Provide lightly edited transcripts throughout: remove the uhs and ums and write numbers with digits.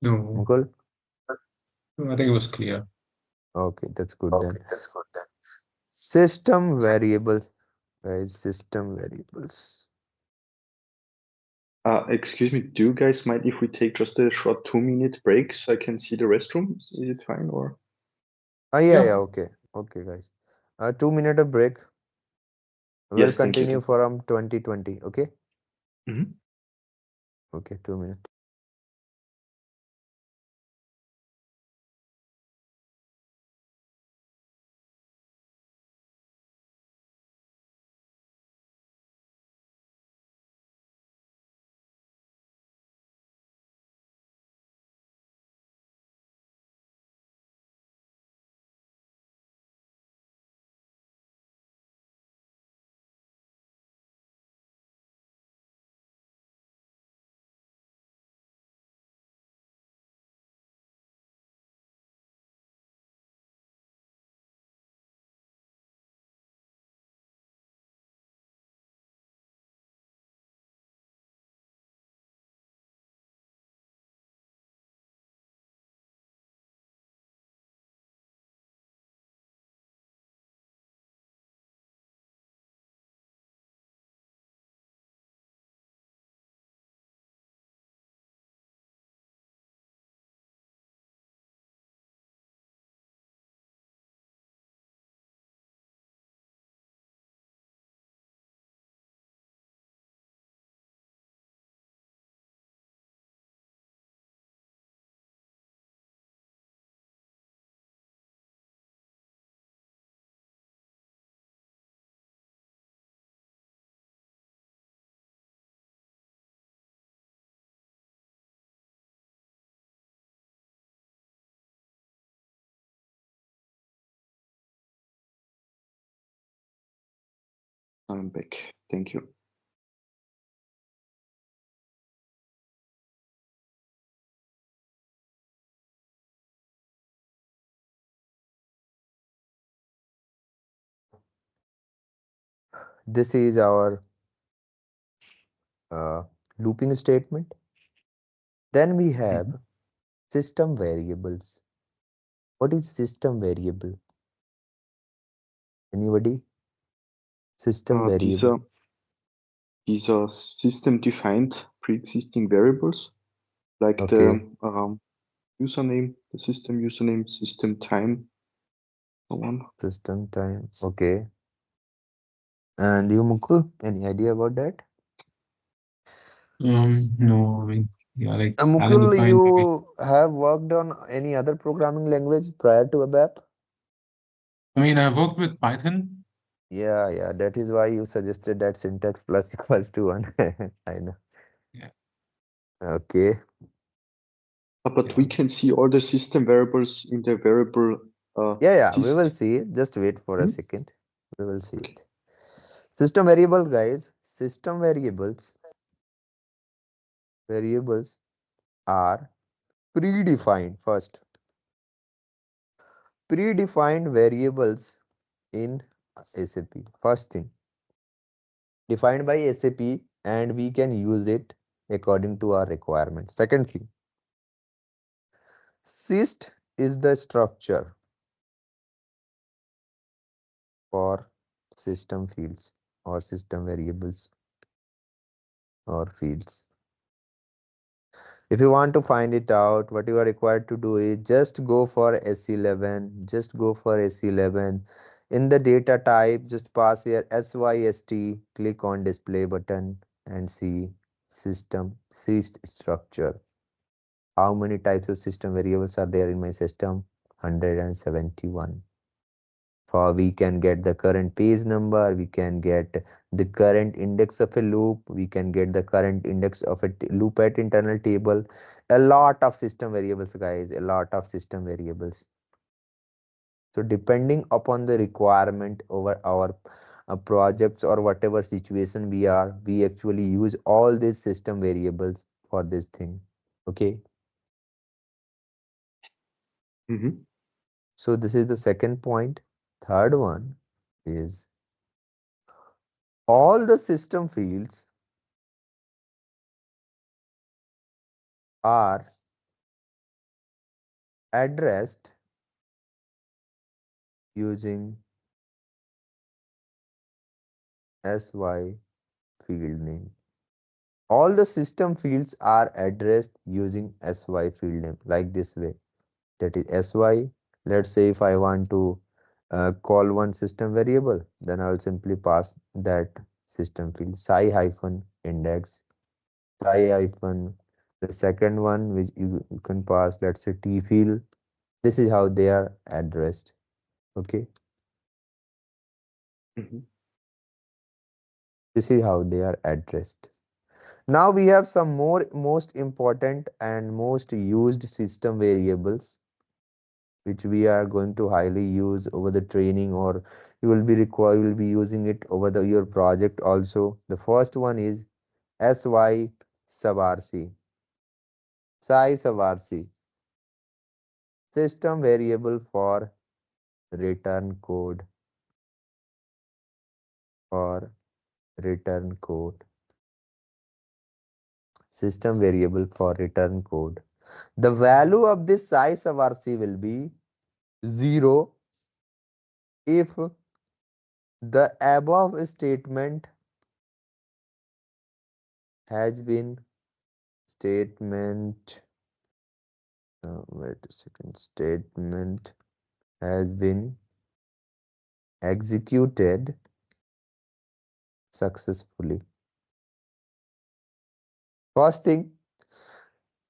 No, Mukul? I think it was clear. Okay, that's good then. System variables, guys, system variables. Excuse me, do you guys mind if we take just a short 2-minute break so I can see the restroom? Is it fine or? Yeah, Yeah. okay. Okay, guys. 2 minute of break. We'll Yes, thank continue you. from 2020. Okay. Mhm. Okay, 2 minutes. I'm back. Thank you. This is our uh, looping statement. Then we Mhm. have system variables. What is system variable? Anybody? System Uh, these variable. are these are system-defined pre-existing variables like Okay. the username, the system username, system time, so on. System time. Okay. And you, Mukul, any idea about that? No, I mean, yeah, like Mukul, undefined, maybe. you have worked on any other programming language prior to ABAP? I mean, I worked with Python. Yeah, yeah. That is why you suggested that syntax plus equals to one. I know. Yeah, Okay. But yeah. we can see all the system variables in the variable Yeah, yeah. We will dist. see it. Just wait for a Mhm. second. We will see Okay. it. System variable, guys. System variables are predefined first. Predefined variables in SAP. First thing, defined by SAP, and we can use it according to our requirement. Second thing, syst is the structure for system fields or system variables or fields. If you want to find it out, what you are required to do is just go for S11, just go for S11. In the data type, just pass here SYST, click on display button and see system, syst structure. How many types of system variables are there in my system? 171. For we can get the current page number, we can get the current index of a loop, we can get the current index of a loop at internal table. A lot of system variables, guys, a lot of system variables. So depending upon the requirement over our projects or whatever situation we are, we actually use all these system variables for this thing. Okay. Mhm. So this is the second point. Third one is all the system fields are addressed using SY field name. All the system fields are addressed using SY field name like this way. That is SY. Let's say if I want to call one system variable, then I will simply pass that system field SY-index, SY- the second one which you can pass, let's say T field. This is how they are addressed. Okay, Mhm. this is how they are addressed. Now we have some more most important and most used system variables which we are going to highly use over the training, or you will be using it over your project also. The first one is SY-SUBRC. SY-SUBRC, system variable for return code, for return code, system variable for return code. The value of this SY-SUBRC will be 0 if the above statement has been statement wait a second, statement has been executed successfully. First thing,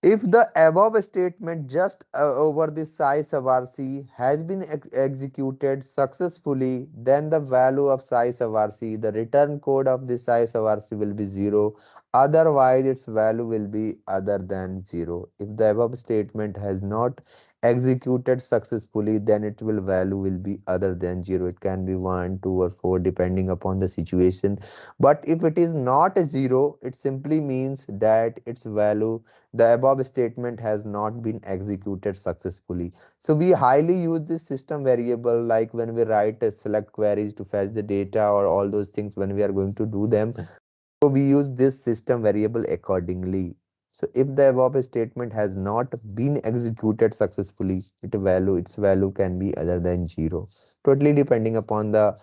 if the above statement just over this SY-SUBRC has been executed successfully, then the value of SY-SUBRC, the return code of this SY-SUBRC will be 0. Otherwise, its value will be other than 0. If the above statement has not executed successfully, then its value will be other than 0. It can be 1, 2, or 4 depending upon the situation. But if it is not a 0, it simply means that its value, the above statement, has not been executed successfully. So we highly use this system variable like when we write a select queries to fetch the data or all those things when we are going to do them. So we use this system variable accordingly. So if the above statement has not been executed successfully, its value can be other than 0. Totally depending upon the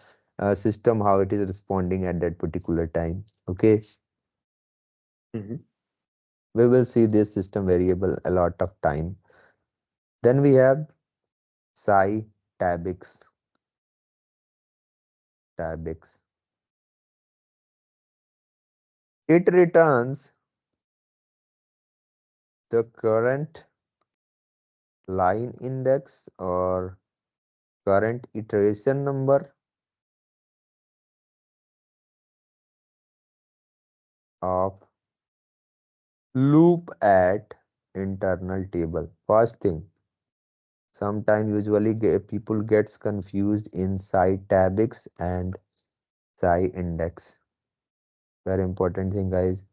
system, how it is responding at that particular time. Okay. Mhm. We will see this system variable a lot of time. Then we have SY-TABIX. TABIX. It returns the current line index or current iteration number of loop at internal table. First thing, sometimes usually people gets confused in SY-TABIX and SY-index. Very important thing, guys.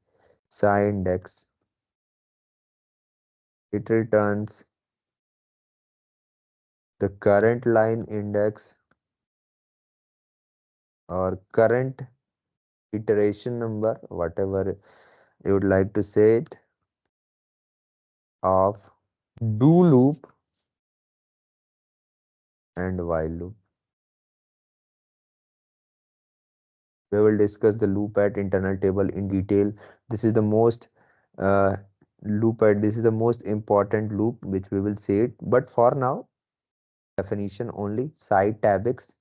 SY-index, it returns the current line index or current iteration number, whatever you would like to say it, of do loop and while loop. We will discuss the loop at internal table in detail. This is the most uh, this is the most important loop which we will see it. But for now, definition only, SY-TABIX.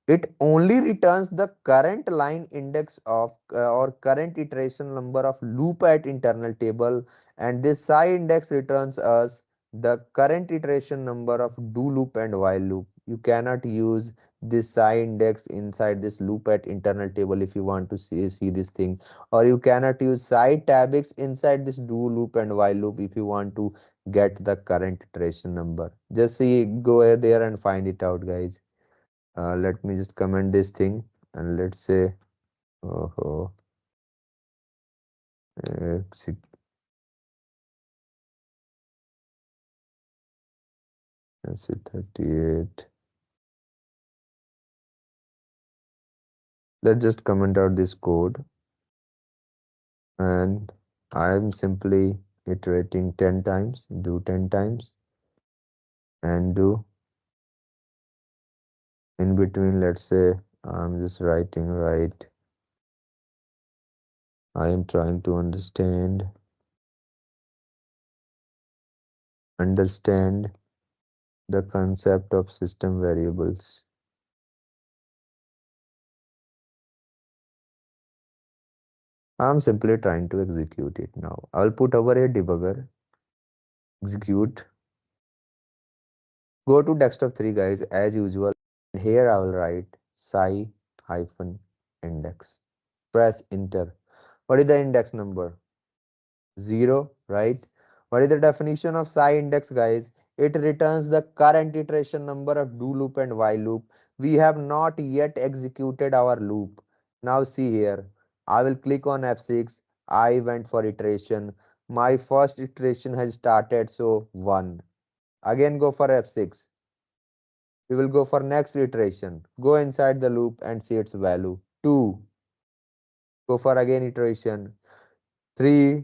It only returns the current line index of or current iteration number of loop at internal table, and this SY-index returns us the current iteration number of do loop and while loop. You cannot use this SY-index inside this loop at internal table if you want to see this thing, or you cannot use SY-TABIX inside this do loop and while loop if you want to get the current iteration number. Just go there and find it out, guys. Let me just comment this thing and let's say oh, 38. Let's just comment out this code, and I am simply iterating 10 times, do 10 times, and do in between, let's say, I'm just writing right. I am trying to understand the concept of system variables. I'm simply trying to execute it now. I'll put over a debugger, execute. Go to desktop 3 guys as usual. Here I will write SY-index. Press enter. What is the index number? 0, right? What is the definition of SY-index guys? It returns the current iteration number of do loop and while loop. We have not yet executed our loop. Now see here. I will click on F6. I went for iteration. My first iteration has started, so 1. Again go for F6. We will go for next iteration. Go inside the loop and see its value. 2. Go for again iteration. 3.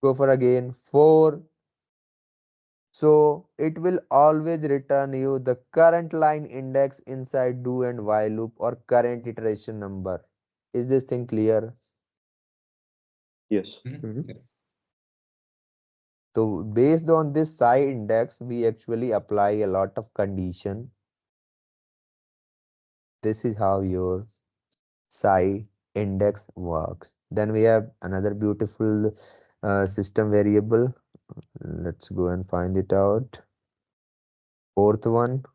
Go for again 4. So it will always return you the current line index inside do and while loop or current iteration number. Is this thing clear? Yes. Yes. So based on this SY-index, we actually apply a lot of condition. This is how your SY-index works. Then we have another beautiful system variable. Let's go and find it out. Fourth one,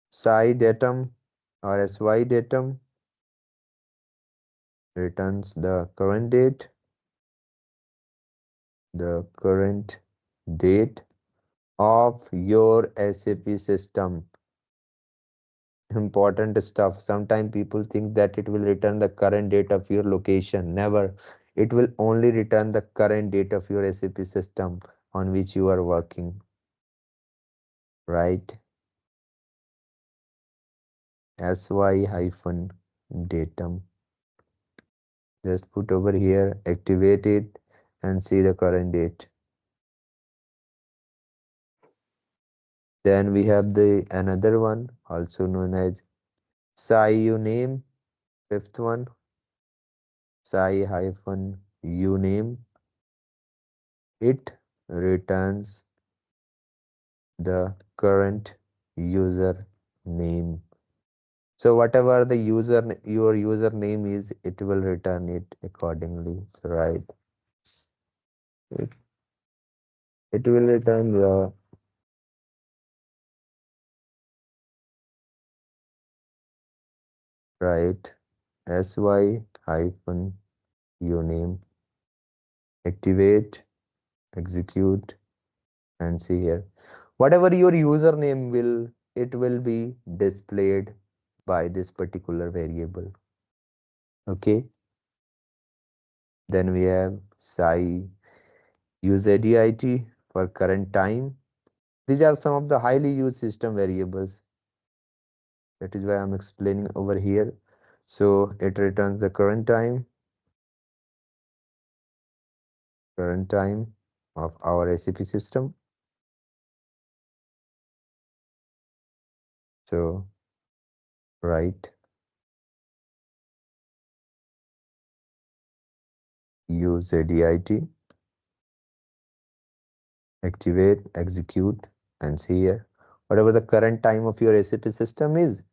SY-DATUM or SY-DATUM returns the current date of your SAP system. Important stuff. Sometimes people think that it will return the current date of your location. Never. It will only return the current date of your SAP system on which you are working. Right? SY-datum. Just put over here, activate it, and see the current date. Then we have the another one, also known as SY-UNAME. Fifth one, SY-UNAME. It returns the current user name. So whatever the your username is, it will return it accordingly. So right. It will return the right SY-UNAME. Activate, execute, and see here. Whatever your username will, it will be displayed by this particular variable. Okay. Then we have SY-UZDIT for current time. These are some of the highly used system variables. That is why I'm explaining over here. So it returns the current time of our SAP system. So write UZDIT, activate, execute, and see here. Whatever the current time of your SAP system is,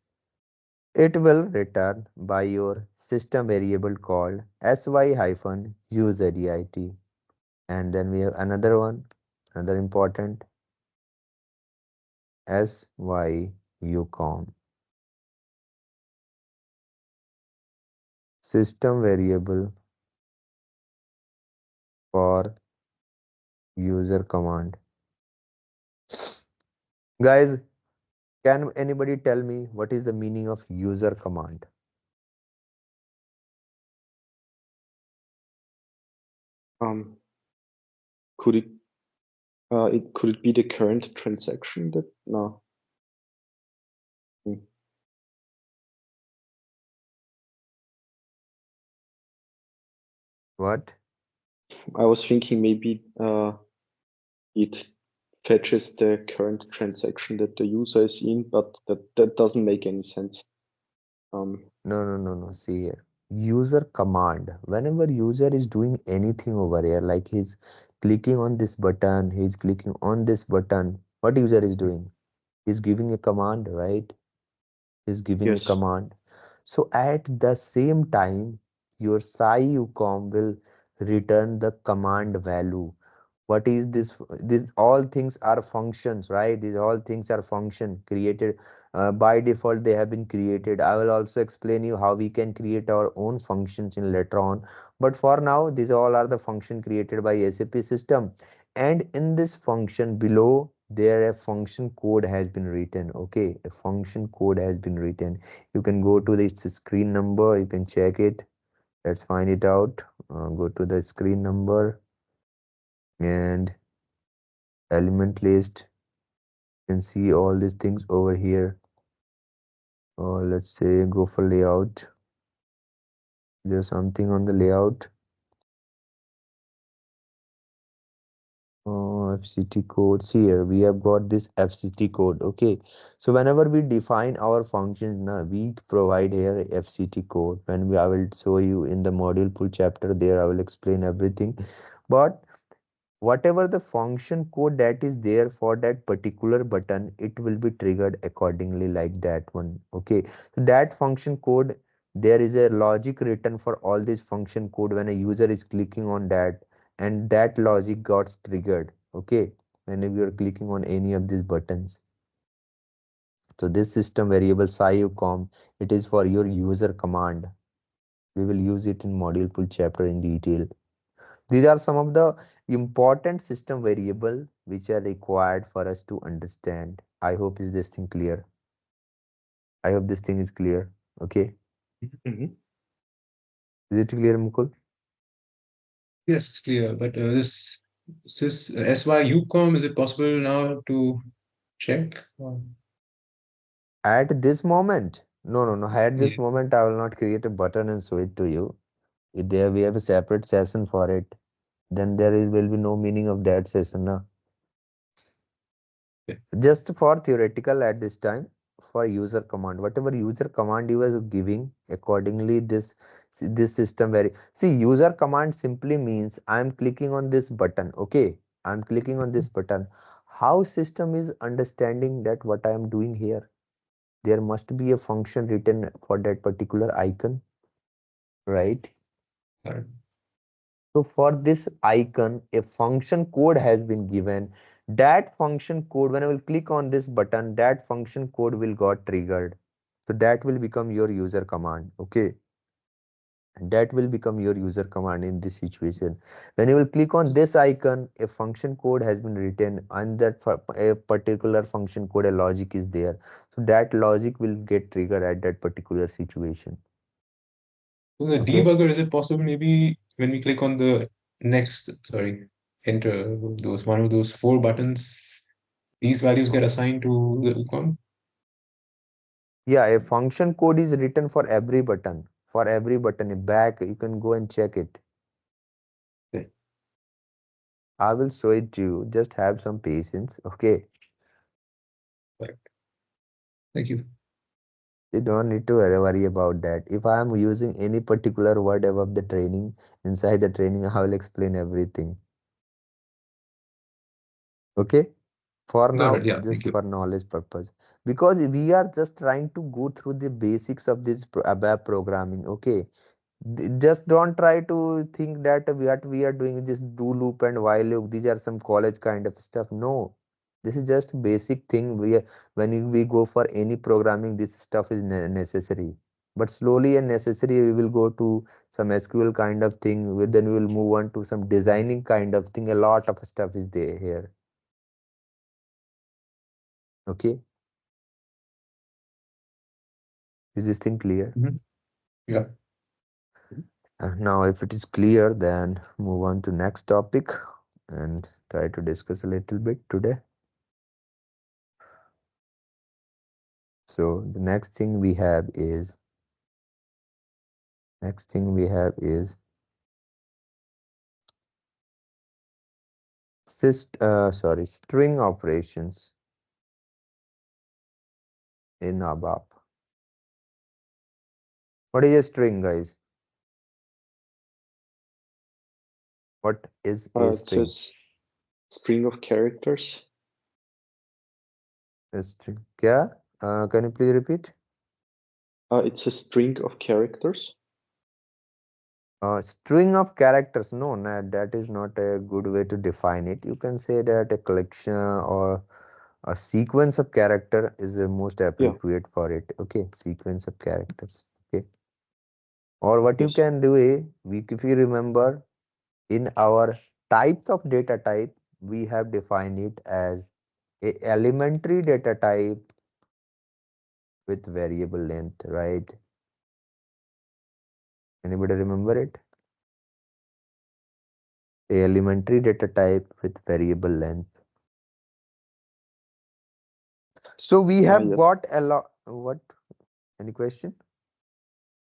it will return by your system variable called SY-UZDIT. And then we have another one, another important SY-UCOM. System variable for user command. Guys, can anybody tell me what is the meaning of user command? Could it be the current transaction that no? What? I was thinking maybe it fetches the current transaction that the user is in, but that doesn't make any sense. No. See here. User command. Whenever user is doing anything over here, like he's clicking on this button, he's clicking on this button, what user is doing? He's giving a command, right? He's giving a Yes. command. So at the same time, your SY-UCOM will return the command value. What is this? These all things are functions, right? These all things are function created by default. They have been created. I will also explain you how we can create our own functions in later on. But for now, these all are the function created by SAP system. And in this function below, there a function code has been written. Okay, a function code has been written. You can go to the screen number. You can check it. Let's find it out. Go to the screen number and element list. You can see all these things over here. Or let's say go for layout. There's something on the layout. FCT codes here. We have got this FCT code. Okay. So whenever we define our functions, now we provide here a FCT code. I will show you in the module pool chapter there, I will explain everything. But whatever the function code that is there for that particular button, it will be triggered accordingly like that one. Okay, so that function code, there is a logic written for all this function code when a user is clicking on that, and that logic got triggered. Okay, whenever you are clicking on any of these buttons. So this system variable SY-UCOM, it is for your user command. We will use it in module pool chapter in detail. These are some of the important system variable which are required for us to understand. I hope is this thing clear. I hope this thing is clear. Okay. Mhm. Is it clear, Mukul? Yes, it's clear. But this SY-UCOM, is it possible now to check? At this moment, no. At Yeah. this moment, I will not create a button and show it to you. If there we have a separate session for it, then will be no meaning of that session. Na? Okay. Just for theoretical at this time, for user command, whatever user command you are giving, accordingly this system very see user command simply means I'm clicking on this button. Okay, I'm clicking on this button. How system is understanding that what I am doing here? There must be a function written for that particular icon, right? Got it. So for this icon, a function code has been given. That function code, when I will click on this button, that function code will got triggered. So that will become your user command. Okay. That will become your user command in this situation. When you will click on this icon, a function code has been written, and that for a particular function code, a logic is there. So that logic will get triggered at that particular situation. So the Okay. debugger, is it possible maybe when we click on the enter those one of those four buttons, these values get assigned to the UCOM? Yeah, a function code is written for every button. For every button, back, you can go and check it. Okay. I will show it to you. Just have some patience. Okay. Right. Thank you. You don't need to worry about that. If I am using any particular word above the training, inside the training, I will explain everything. Okay. For Got it. now, Yeah. Thank just you. for knowledge purpose. Because we are just trying to go through the basics of this ABAP programming. Okay. Just don't try to think that what we are doing is just do loop and while loop. These are some college kind of stuff. No, this is just basic thing. We go for any programming, this stuff is necessary. But slowly and necessary, we will go to some SQL kind of thing. Then we will move on to some designing kind of thing. A lot of stuff is there here. Okay, is this thing clear? Mhm. Yeah. Now, if it is clear, then move on to next topic and try to discuss a little bit today. So the next thing we have is string operations in ABAP. What is a string, guys? What is a It's a string? string of characters. A string. Yeah. Can you please repeat? It's a string of characters. String of characters. No, that is not a good way to define it. You can say that a collection or a sequence of character is the most Yeah. appropriate for it. Okay, sequence of characters. Okay. Or what you Yes. can do is, if you remember, in our types of data type, we have defined it as a elementary data type with variable length, right? Anybody remember it? A elementary data type with variable length. So we have Yes. got a lot. What? Any question?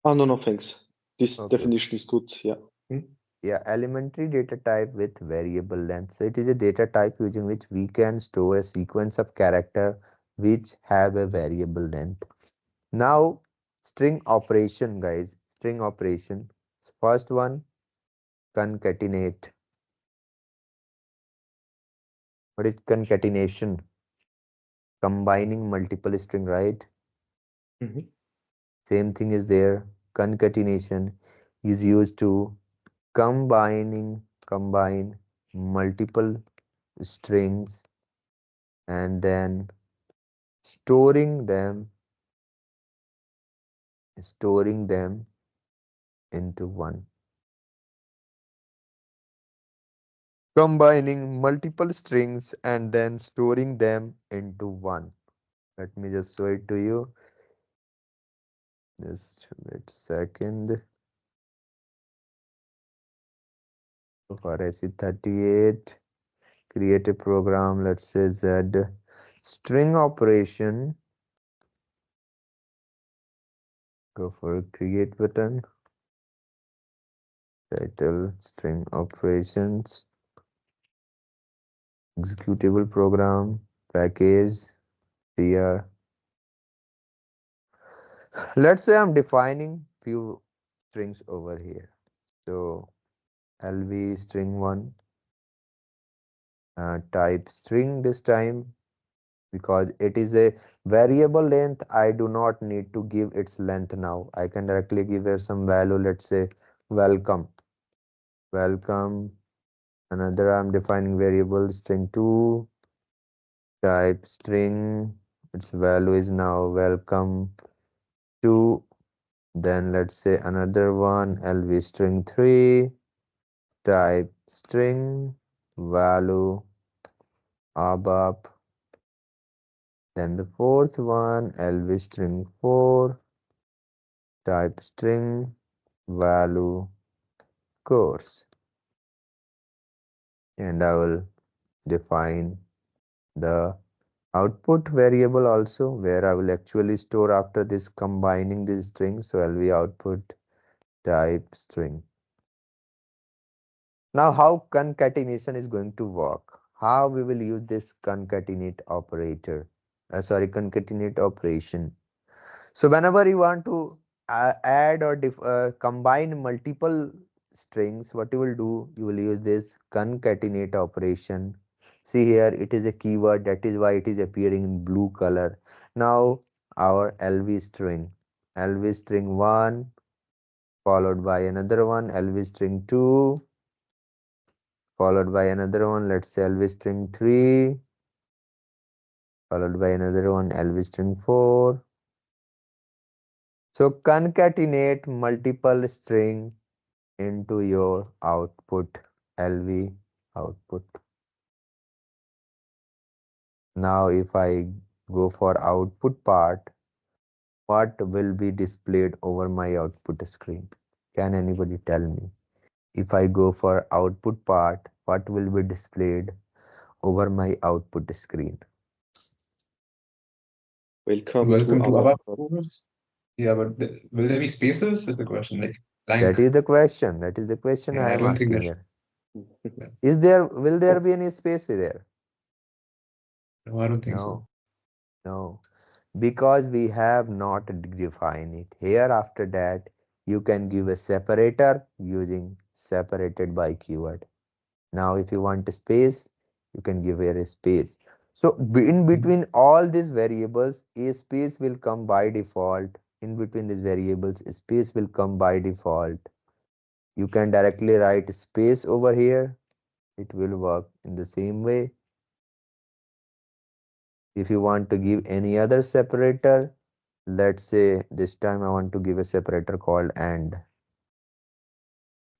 Oh, no, no, thanks. This Okay. definition is good. Yeah. Hmm? Yeah, elementary data type with variable length. So it is a data type using which we can store a sequence of character which have a variable length. Now, string operation, guys. String operation. First one, concatenate. What is concatenation? Combining multiple string, right? Mhm. Same thing is there. Concatenation is used to combine multiple strings and then storing them storing them into one. Combining multiple strings and then storing them into one. Let me just show it to you. Just wait a second. So for SE38, create a program, let's say Z string operation. Go for create button. Title string operations. Executable program. Package. Here. Let's say I'm defining few strings over here. So LV string 1, type string this time, because it is a variable length. I do not need to give its length now. I can directly give here some value. Let's say welcome. Another, I'm defining variable string 2, type string. Its value is now welcome 2. Then let's say another one, LV string 3, type string value ABAP. Then the fourth one, LV string 4, type string value course. And I will define the output variable also, where I will actually store after this combining these strings. So LV output type string. Now, how concatenation is going to work? How we will use this concatenate operator? Concatenate operation. So whenever you want to add or combine multiple strings, what you will do? You will use this concatenate operation. See here, it is a keyword. That is why it is appearing in blue color. Now our LV string 1 followed by another one, LV string 2 followed by another one, let's say LV string 3 followed by another one, LV string 4. So concatenate multiple string into your output, LV output. Now if I go for output part, what will be displayed over my output screen? Can anybody tell me? If I go for output part, what will be displayed over my output screen? Welcome to Welcome to our our course. course. Yeah, but will there be spaces? Is the question like blank? That is the question. That is the question I Yeah, I am don't think asking that. here. Will there be any space there? No, I don't think so. No, no, because we have not defined it. Here after that, you can give a separator using separated by keyword. Now, if you want a space, you can give here a space. So in Mhm. between all these variables, a space will come by default. In between these variables, a space will come by default. You can directly write space over here. It will work in the same way. If you want to give any other separator, let's say this time I want to give a separator called AND.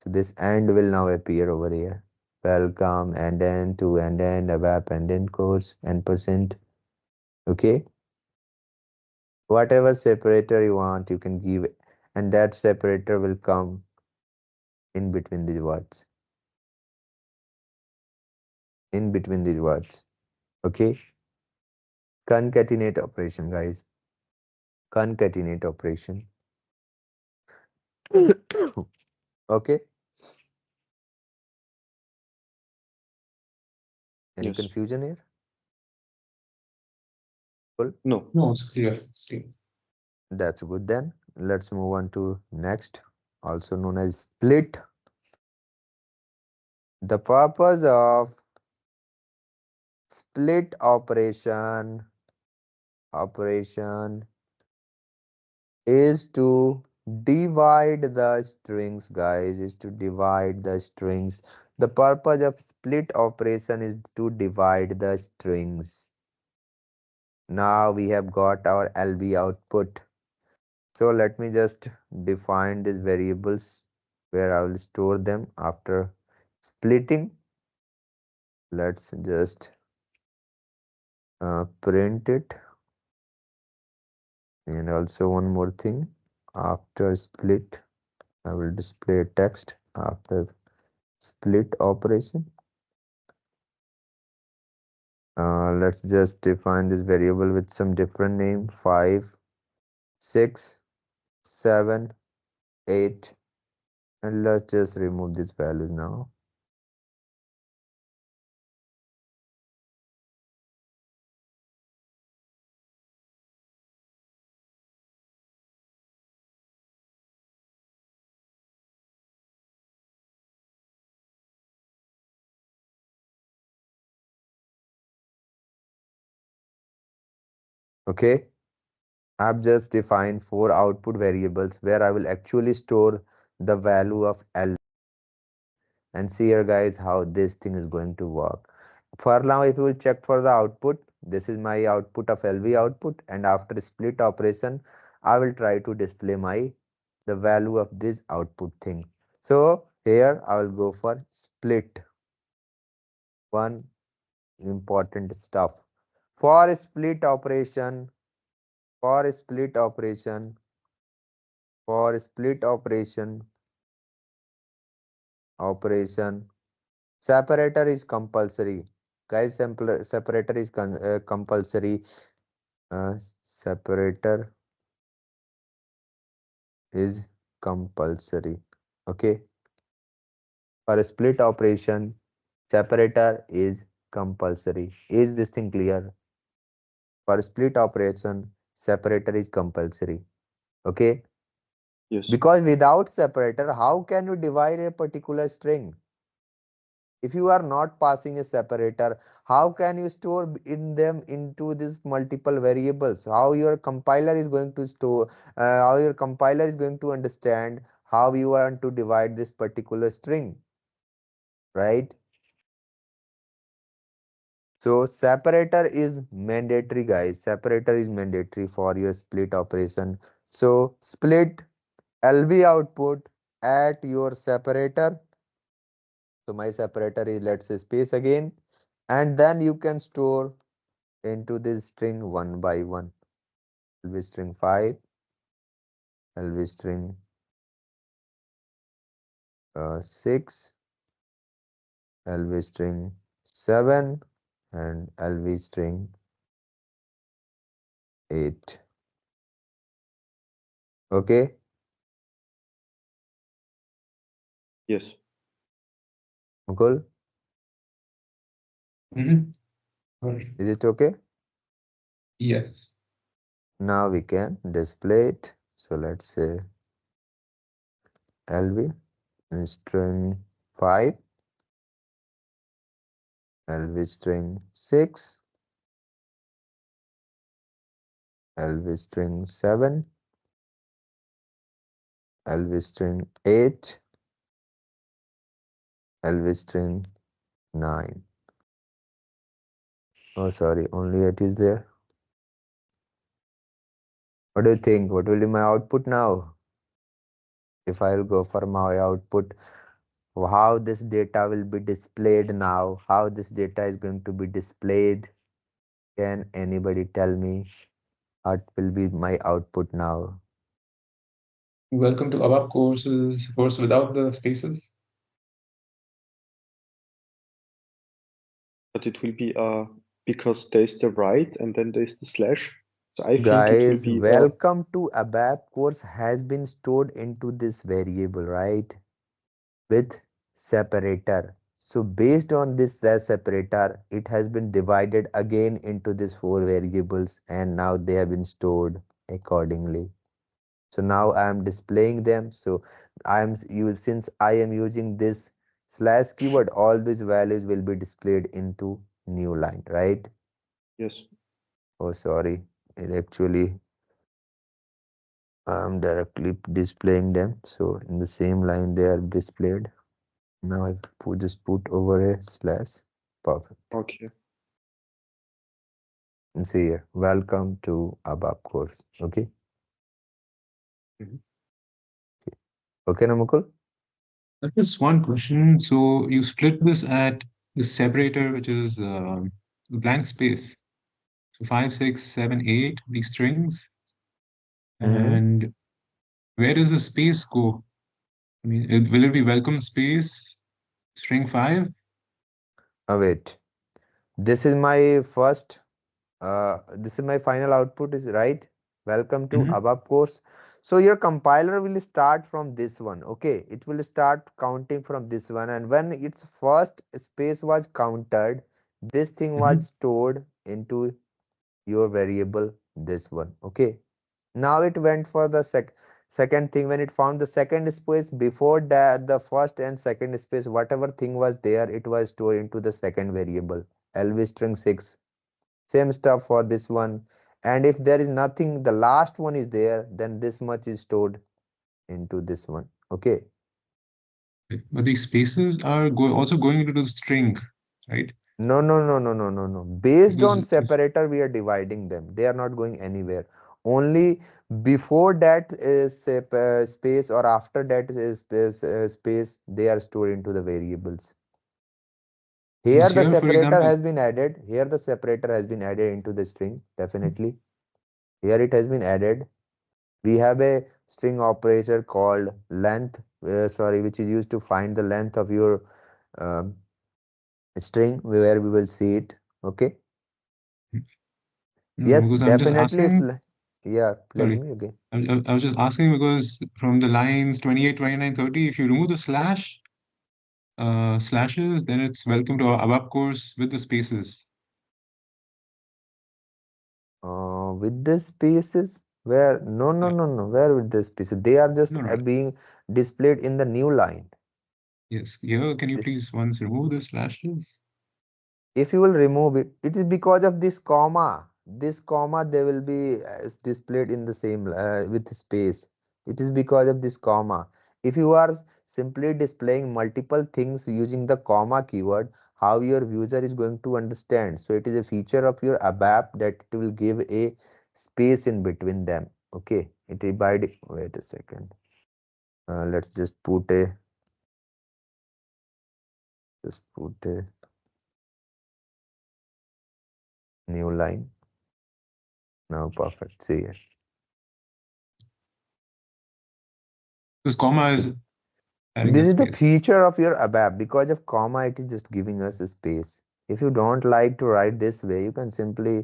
So this AND will now appear over here. Welcome and then to and then ABAP and then course and percent. Okay. Whatever separator you want, you can give it, and that separator will come in between these words. In between these words. Okay. Concatenate operation, guys. Concatenate operation. Okay. Any Yes. confusion here? Cool. No. No, it's clear. It's clear. That's good then. Let's move on to next, also known as split. The purpose of split operation is to divide the strings, guys, is to divide the strings. The purpose of split operation is to divide the strings. Now we have got our LB output. So let me just define these variables where I will store them after splitting. Let's just print it. And also one more thing, after split I will display text after split operation. Let's just define this variable with some different name, 5, 6, 7, 8, and let's just remove these values now. Okay, I've just defined 4 output variables where I will actually store the value of L. And see here, guys, how this thing is going to work. For now, if you will check for the output, this is my output of LV output, and after split operation I will try to display my the value of this output thing. So here I will go for split. One important stuff for split operation, for split operation, for split operation separator is compulsory, guys. Separator is compulsory. Separator is compulsory. Okay, for a split operation separator is compulsory. Is this thing clear? For split operation separator is compulsory. Okay, Yes. because without separator how can you divide a particular string? If you are not passing a separator, how can you store in them into these multiple variables? How your compiler is going to store, how your compiler is going to understand how you want to divide this particular string, right? So separator is mandatory, guys. Separator is mandatory for your split operation. So split LV output at your separator. So my separator is, let's say, space again, and then you can store into this string one by one. LV string 5, LV string 6, LV string 7, and LV string 8. Okay, Yes. Mukul, Mm-hmm. Sorry. is it okay? Yes. Now we can display it. So let's say LV string 5, LV string 6, LV string 7, LV string 8, LV string 9. Oh, sorry, only 8 is there. What do you think? What will be my output now? If I will go for my output, how this data will be displayed now? How this data is going to be displayed? Can anybody tell me what will be my output now? Welcome to ABAP course without the spaces. But it will be because there's the right and then there's the slash. So I think it will Guys, be welcome to ABAP course has been stored into this variable, right? With separator. So based on this separator, it has been divided again into these four variables and now they have been stored accordingly. So now I am displaying them. So since I am using this slash keyword, all these values will be displayed into new line, right? yes. Oh, sorry. It actually I'm directly displaying them. So in the same line they are displayed. Now I just put over a slash. Perfect. Okay. And see here. Welcome to ABAP course. Okay. Mhm. Okay, Namukul? Just one question. So you split this at the separator, which is the blank space. So 5, 6, 7, 8, these strings. Mm-hmm. And where does the space go? I mean, will it be welcome space string 5? Wait. This is my first this is my final output is right. Welcome to Mm-hmm. ABAP course. So your compiler will start from this one. Okay, it will start counting from this one, and when its first space was counted, this thing Mm-hmm. was stored into your variable this one. Okay, now it went for the second thing. When it found the second space, before that the first and second space, whatever thing was there, it was stored into the second variable lv string 6. Same stuff for this one. And if there is nothing, the last one is there, then this much is stored into this one. Okay. But these spaces are also going into the string, right? No, no, no, no, no, no, no. Based Because on if separator, we are dividing them. They are not going anywhere. Only before that is space or after that is space, they are stored into the variables. Here because the here, for separator example, has been added. Here the separator has been added into the string. Definitely. Here it has been added. We have a string operator called length, sorry, which is used to find the length of your um, string where we will see it. Okay. no, Yes, because I'm just definitely asking, yeah, tell sorry, me again. I was just asking because from the lines 28, 29, 30, if you remove the slashes, then it's welcome to our ABAP course with the spaces. With the spaces, where no, no, Yeah, no, no, where with the spaces? They are just no, right. being displayed in the new line. Yes, here, can you This, please once remove the slashes? if you will remove it, it is because of this comma. This comma they will be displayed in the same with space. It is because of this comma. If you are simply displaying multiple things using the comma keyword, how your user is going to understand? So it is a feature of your ABAP that it will give a space in between them. Okay, it divide. Wait a second. Let's just put a new line. Now perfect. See here. Because comma is adding This that is the space. feature of your ABAP. Because of comma, it is just giving us a space. If you don't like to write this way, you can simply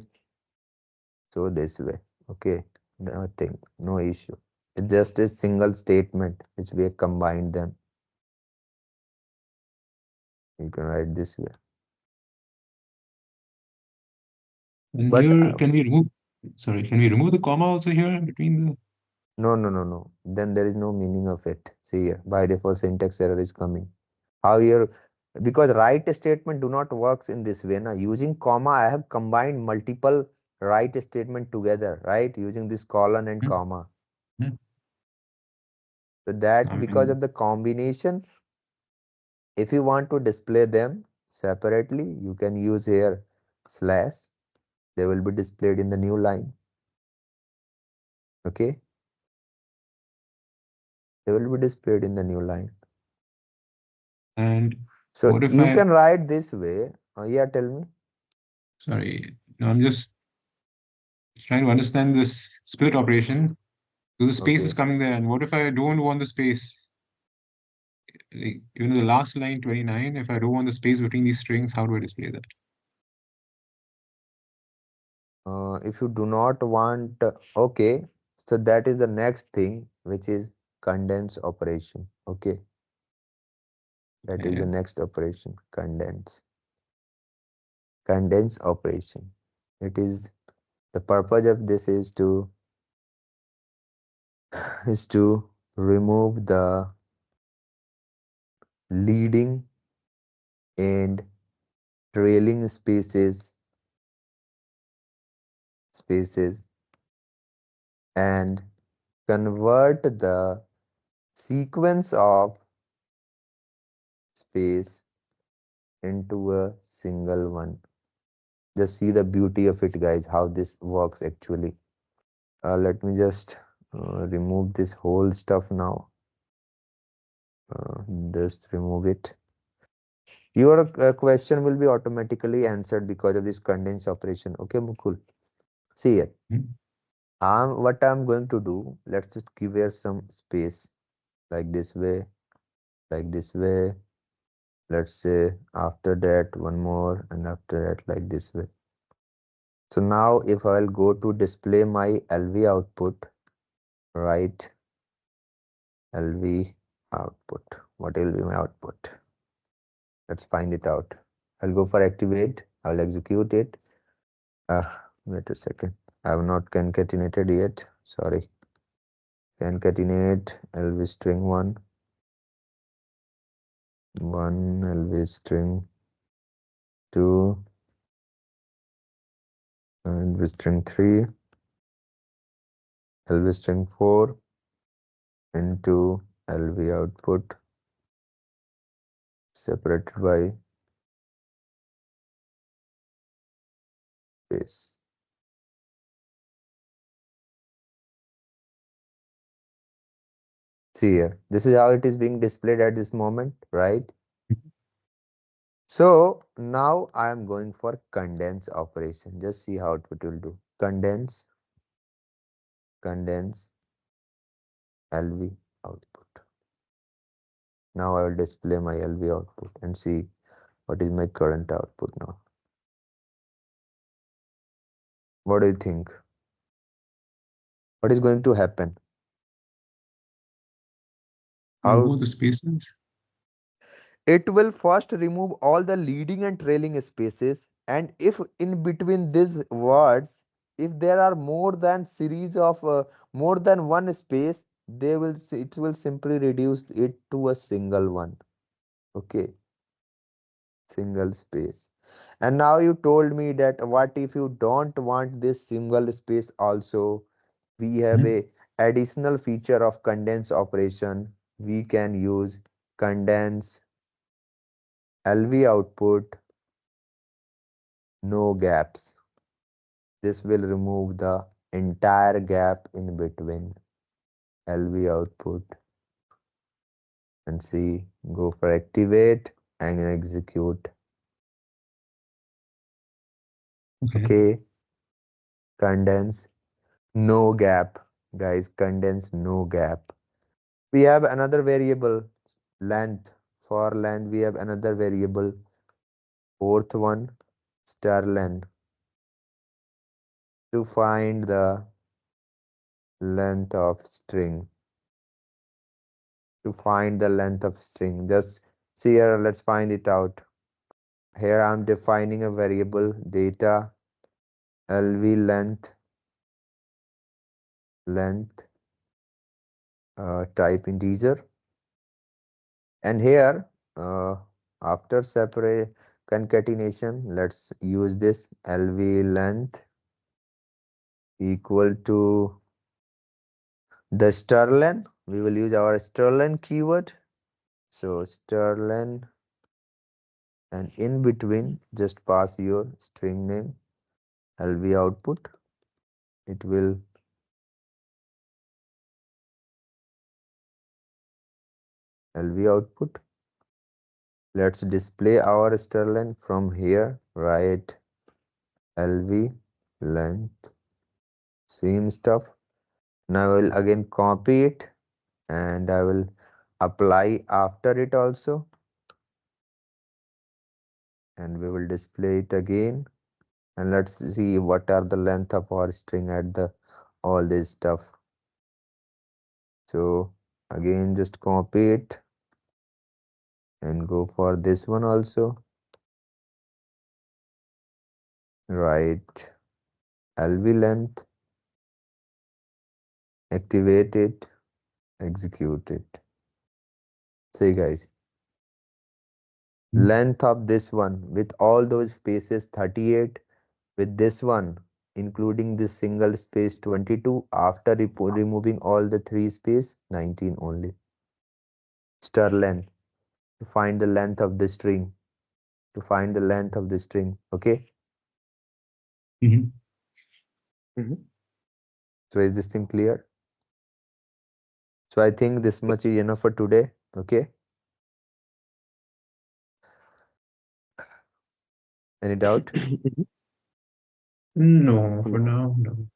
show this way. Okay, nothing, no issue. It's just a single statement which we have combined them. You can write this way. And But here, can we remove, sorry, can we remove the comma also here between the, no. Then there is no meaning of it. See here, by default syntax error is coming. How here, because write statement do not works in this way. Now using comma, I have combined multiple write statement together, right? Using this colon and hmm, comma. hmm, So that I because mean, of the combination, if you want to display them separately, you can use here slash. They will be displayed in the new line. Okay, they will be displayed in the new line. and So what if you I, can write this way. Yeah, tell me. sorry, no, I'm just trying to understand this split operation. So the space is Okay. coming there, and what if I don't want the space? Like, even the last line, 29, if I don't want the space between these strings, how do I display that? If you do not want, okay, so that is the next thing, which is condense operation. Okay, that is the Okay. next operation, condense operation. It is the purpose of this is to remove the leading and trailing spaces and convert the sequence of space into a single one. Just see the beauty of it, guys, how this works actually. Let me just remove this whole stuff now. uh, just remove it. Your question will be automatically answered because of this condense operation. Okay, Mukul, see here. Hmm, What I'm going to do, let's just give here some space, like this way, like this way. Let's say after that one more, and after that like this way. So now if I'll go to display my LV output, right, LV output, what will be my output? Let's find it out. I'll go for activate. I'll execute it. Wait a second. I have not concatenated yet. Sorry. Concatenate LV string 1, 1 LV string 2, LV string 3, LV string 4 into LV output separated by space. See here. This is how it is being displayed at this moment, right? So now I am going for condense operation. Just see how it will do. Condense LV output. Now I will display my LV output and see what is my current output now. What do you think? What is going to happen? How remove the spaces. it will first remove all the leading and trailing spaces, and if in between these words, if there are more than series of more than one space, it will simply reduce it to a single one. Okay, single space. And now you told me that what if you don't want this single space also? We have Hmm, a additional feature of condense operation. We can use condense LV output no gaps. This will remove the entire gap in between LV output, and see, go for activate and execute. okay. Okay, condense no gap, guys, condense no gap. We have another variable length. For length we have another variable, fourth one, strlen, to find the length of string. To find the length of string, just See here, let's find it out. Here I'm defining a variable data lv length type integer, and here after separate concatenation, let's use this lv length equal to the strlen. We will use our strlen keyword. So strlen, and in between just pass your string name lv output. It will lv output. Let's display our strlen from here. Write lv length, same stuff. Now I will again copy it and I will apply after it also, and we will display it again. And let's see what are the length of our string at the all this stuff. So again just copy it and go for this one also. Write lv length, activate it, execute it. See guys, length of this one with all those spaces 38, with this one including this single space 22, after removing all the three space 19 only. Strlen, to find the length of the string, to find the length of the string. Okay, Mhm. Mhm. so is this thing clear? So I think this much is enough for today. Okay, any doubt? Mhm. No, For for now. now, no.